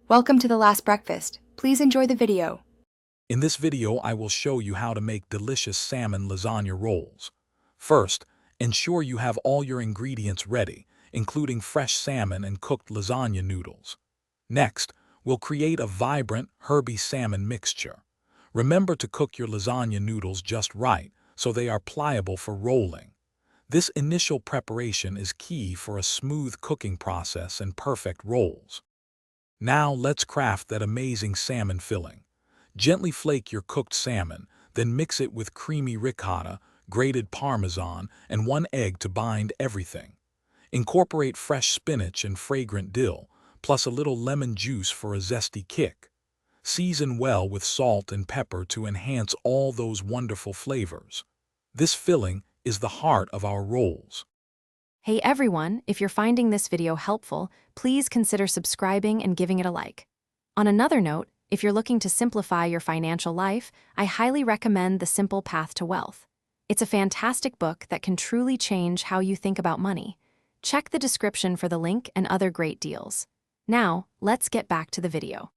Welcome to the last breakfast. Please enjoy the video. In this video, I will show you how to make delicious salmon lasagna rolls. First, ensure you have all your ingredients ready, including fresh salmon and cooked lasagna noodles. Next, we'll create a vibrant, herby salmon mixture. Remember to cook your lasagna noodles just right so they are pliable for rolling. This initial preparation is key for a smooth cooking process and perfect rolls. Now let's craft that amazing salmon filling. Gently flake your cooked salmon, then mix it with creamy ricotta, grated parmesan, and 1 egg to bind everything. Incorporate fresh spinach and fragrant dill, plus a little lemon juice for a zesty kick. Season well with salt and pepper to enhance all those wonderful flavors. This filling is the heart of our rolls. Hey everyone, if you're finding this video helpful, please consider subscribing and giving it a like. On another note, if you're looking to simplify your financial life, I highly recommend The Simple Path to Wealth. It's a fantastic book that can truly change how you think about money. Check the description for the link and other great deals. Now, let's get back to the video.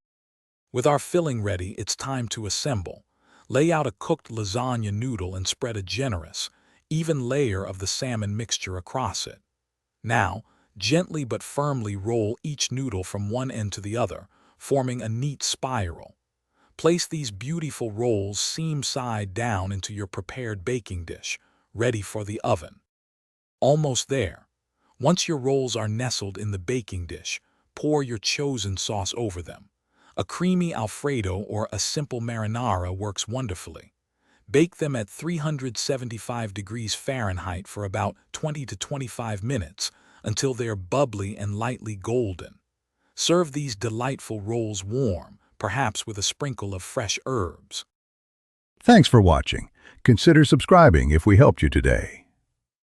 With our filling ready, it's time to assemble. Lay out a cooked lasagna noodle and spread a generous, even layer of the salmon mixture across it. Now, gently but firmly roll each noodle from one end to the other, forming a neat spiral. Place these beautiful rolls seam side down into your prepared baking dish, ready for the oven. Almost there. Once your rolls are nestled in the baking dish, pour your chosen sauce over them. A creamy Alfredo or a simple marinara works wonderfully. Bake them at 375 degrees Fahrenheit for about 20 to 25 minutes until they are bubbly and lightly golden. Serve these delightful rolls warm, perhaps with a sprinkle of fresh herbs. Thanks for watching. Consider subscribing if we helped you today.